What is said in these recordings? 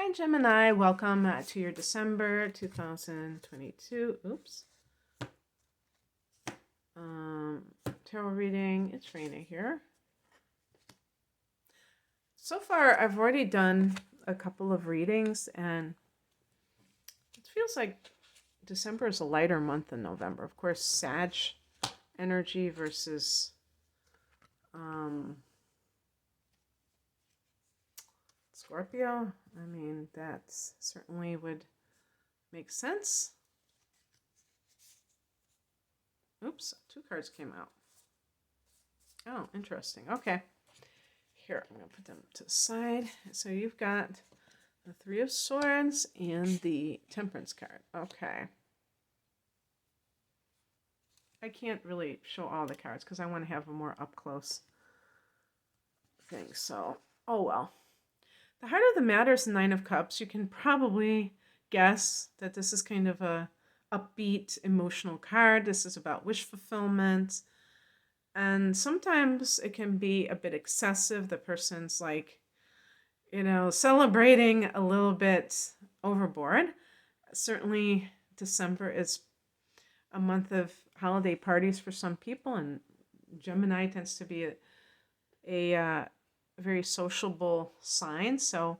Hi, Gemini. Welcome to your December 2022. Oops. Tarot reading. It's raining here. So far, I've already done a couple of readings, and it feels like December is a lighter month than November. Of course, Sag energy versus Scorpio. I mean, that certainly would make sense. Oops, two cards came out. Oh, interesting. Okay. Here, I'm going to put them to the side. So you've got the Three of Swords and the Temperance card. Okay. I can't really show all the cards because I want to have a more up-close thing. So, oh well. The heart of the matter is the Nine of Cups. You can probably guess that this is kind of a upbeat, emotional card. This is about wish fulfillment. And sometimes it can be a bit excessive. The person's like, celebrating a little bit overboard. Certainly, December is a month of holiday parties for some people, and Gemini tends to be a very sociable sign. So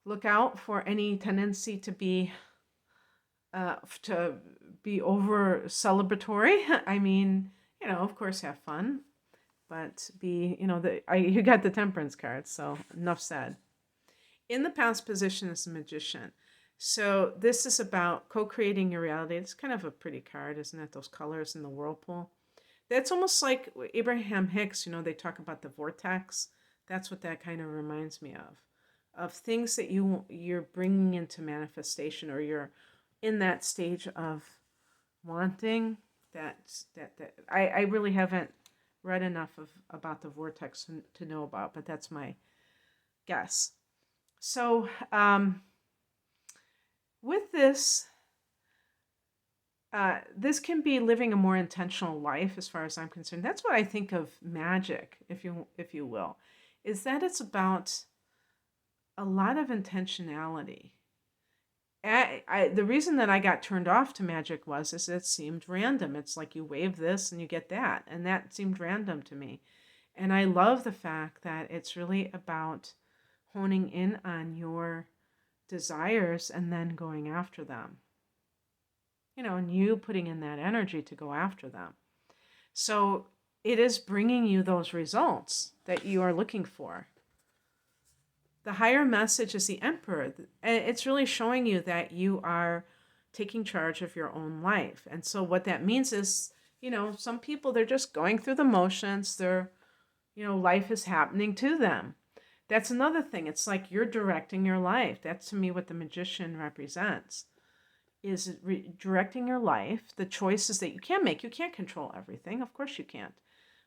look out for any tendency to be over celebratory. I mean, of course, have fun, but you got the Temperance card, so enough said. In the past position is the Magician. So this is about co-creating your reality. It's kind of a pretty card, isn't it? Those colors in the whirlpool. That's almost like Abraham Hicks, they talk about the vortex. That's what that kind of reminds me of things that you're bringing into manifestation, or you're in that stage of wanting. I really haven't read enough about the vortex to know about, but that's my guess. So with this, this can be living a more intentional life, as far as I'm concerned. That's what I think of magic, if you will, is that it's about a lot of intentionality. The reason that I got turned off to magic is it seemed random. It's like you wave this and you get that, and that seemed random to me. And I love the fact that it's really about honing in on your desires and then going after them. And you putting in that energy to go after them. So it is bringing you those results that you are looking for. The higher message is the Emperor. And it's really showing you that you are taking charge of your own life. And so what that means is, some people, they're just going through the motions. Life is happening to them. That's another thing. It's like you're directing your life. That's, to me, what the Magician represents, is directing your life, the choices that you can make. You can't control everything. Of course you can't.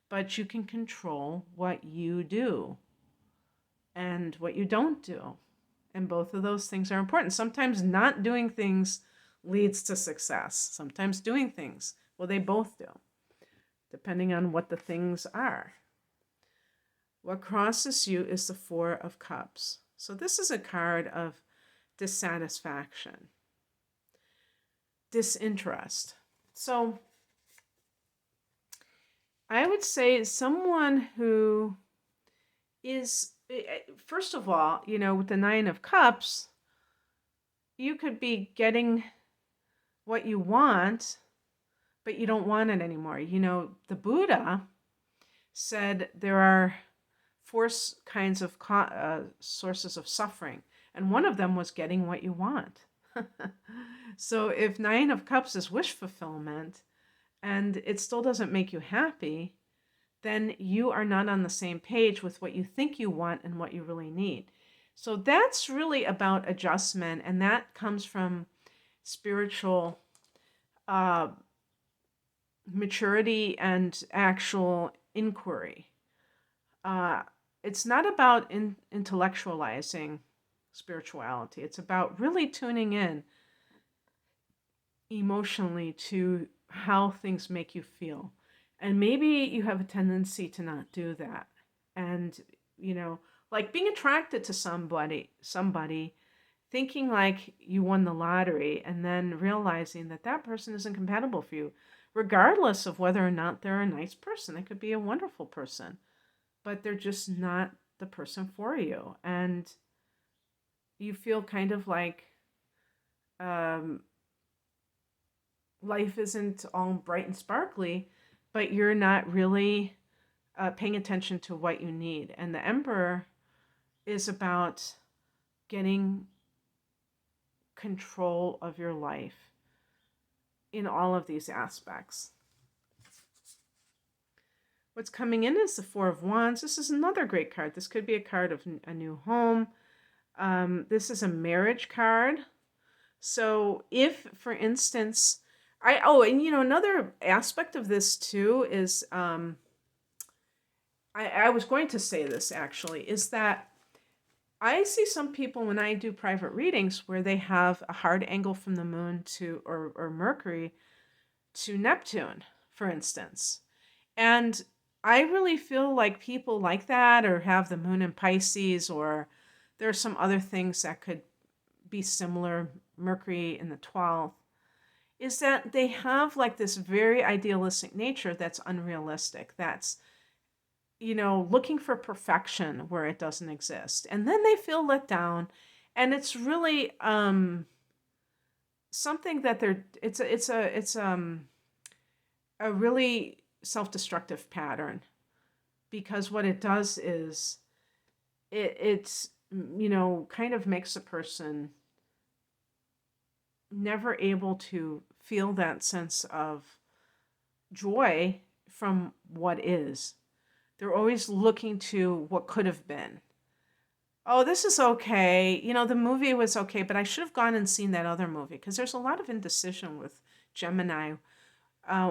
But you can control what you do and what you don't do. And both of those things are important. Sometimes not doing things leads to success. Sometimes doing things, well, they both do, depending on what the things are. What crosses you is the Four of Cups. So this is a card of dissatisfaction, disinterest. So I would say someone who is, first of all, with the Nine of Cups, you could be getting what you want, but you don't want it anymore. The Buddha said there are four kinds of sources of suffering, and one of them was getting what you want. So if Nine of Cups is wish fulfillment and it still doesn't make you happy, then you are not on the same page with what you think you want and what you really need. So that's really about adjustment, and that comes from spiritual maturity and actual inquiry. It's not about intellectualizing spirituality. It's about really tuning in emotionally to how things make you feel. And maybe you have a tendency to not do that. And, Like being attracted to somebody thinking like you won the lottery and then realizing that that person isn't compatible for you, regardless of whether or not they're a nice person. They could be a wonderful person, but they're just not the person for you. And you feel kind of like um, life isn't all bright and sparkly, but you're not really paying attention to what you need. And the Emperor is about getting control of your life in all of these aspects. What's coming in is the Four of Wands. This is another great card. This could be a card of a new home. This is a marriage card. So if, for instance, another aspect of this too is, I was going to say this actually, is that I see some people when I do private readings where they have a hard angle from the moon to, or Mercury to Neptune, for instance. And I really feel like people like that, or have the moon in Pisces, or there are some other things that could be similar, Mercury in the 12th, is that they have like this very idealistic nature that's unrealistic. That's, looking for perfection where it doesn't exist. And then they feel let down. And it's really something that it's a really self-destructive pattern, because what it does is it's kind of makes a person never able to feel that sense of joy from what is. They're always looking to what could have been. Oh, this is okay. The movie was okay, but I should have gone and seen that other movie, because there's a lot of indecision with Gemini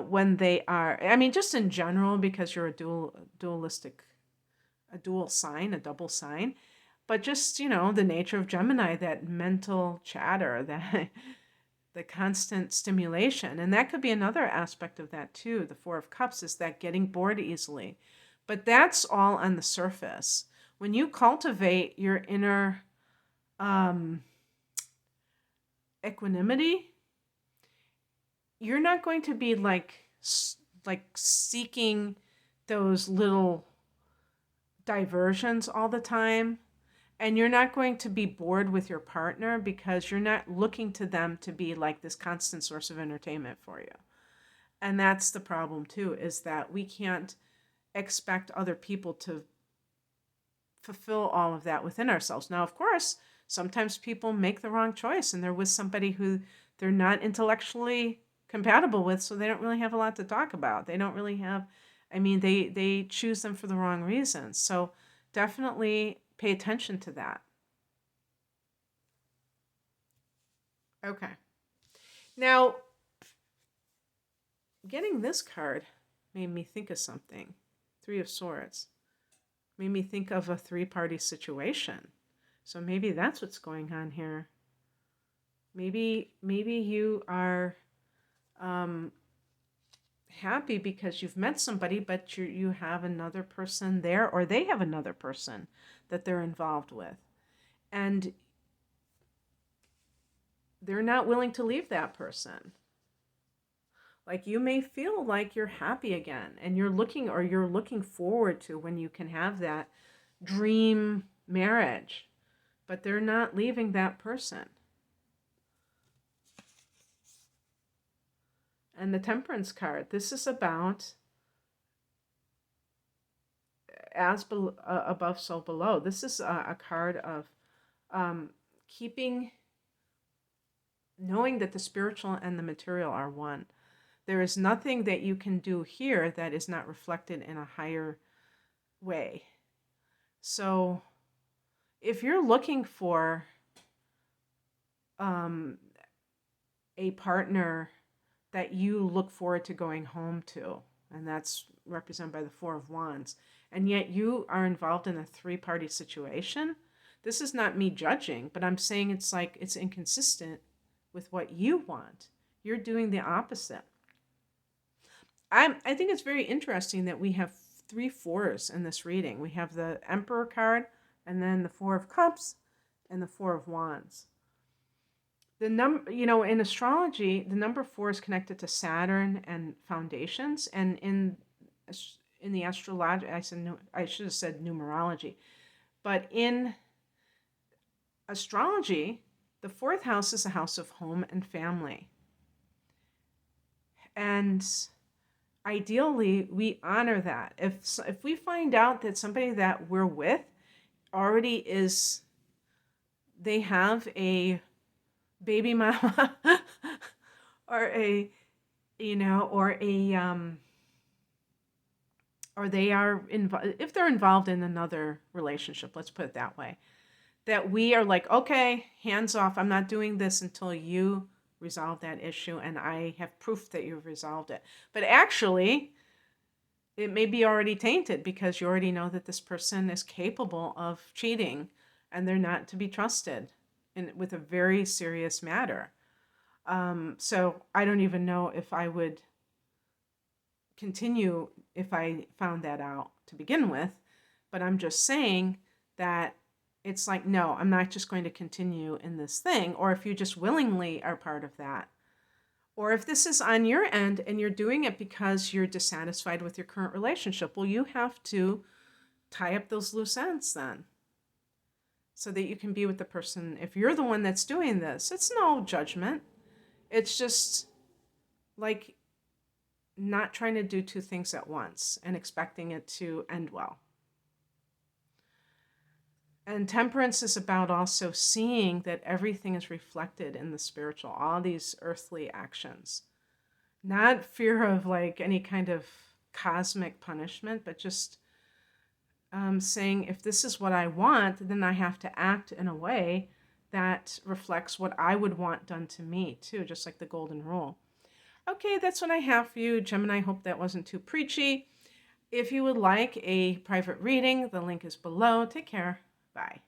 when they are, just in general, because you're a dual sign, a double sign, but just, the nature of Gemini, that mental chatter, that the constant stimulation. And that could be another aspect of that too. The Four of Cups is that getting bored easily. But that's all on the surface. When you cultivate your inner equanimity, you're not going to be like seeking those little diversions all the time. And you're not going to be bored with your partner, because you're not looking to them to be like this constant source of entertainment for you. And that's the problem too, is that we can't expect other people to fulfill all of that within ourselves. Now, of course, sometimes people make the wrong choice and they're with somebody who they're not intellectually compatible with, so they don't really have a lot to talk about. They don't really have, they choose them for the wrong reasons. So definitely pay attention to that. Okay. Now, getting this card made me think of something. Three of Swords. Made me think of a three-party situation. So maybe that's what's going on here. Maybe you are happy because you've met somebody, but you have another person there, or they have another person that they're involved with. And they're not willing to leave that person. Like, you may feel like you're happy again, and you're looking forward to when you can have that dream marriage, but they're not leaving that person. And the Temperance card, this is about as above, so below. This is a card of knowing that the spiritual and the material are one. There is nothing that you can do here that is not reflected in a higher way. So if you're looking for a partner that you look forward to going home to, and that's represented by the Four of Wands, and yet you are involved in a three-party situation, this is not me judging, but I'm saying it's like it's inconsistent with what you want. You're doing the opposite. I think it's very interesting that we have 3 fours in this reading. We have the Emperor card, And then the Four of Cups and the Four of Wands. The number, in astrology, the number 4 is connected to Saturn and foundations. And in the astrology, I should have said numerology, but in astrology, the 4th house is a house of home and family. And ideally, we honor that. If we find out that somebody that we're with already they have a baby mama or or they are if they're involved in another relationship, let's put it that way, that we are like, okay, hands off. I'm not doing this until you resolve that issue and I have proof that you've resolved it. But actually, it may be already tainted because you already know that this person is capable of cheating and they're not to be trusted with a very serious matter. So I don't even know if I would continue if I found that out to begin with. But I'm just saying that it's like, no, I'm not just going to continue in this thing. Or if you just willingly are part of that. Or if this is on your end and you're doing it because you're dissatisfied with your current relationship, well, you have to tie up those loose ends then, so that you can be with the person. If you're the one that's doing this, it's no judgment. It's just like not trying to do two things at once and expecting it to end well. And temperance is about also seeing that everything is reflected in the spiritual, all these earthly actions. Not fear of like any kind of cosmic punishment, but just saying, if this is what I want, then I have to act in a way that reflects what I would want done to me too, just like the golden rule. Okay, that's what I have for you, Gemini. I hope that wasn't too preachy. If you would like a private reading, the link is below. Take care. Bye.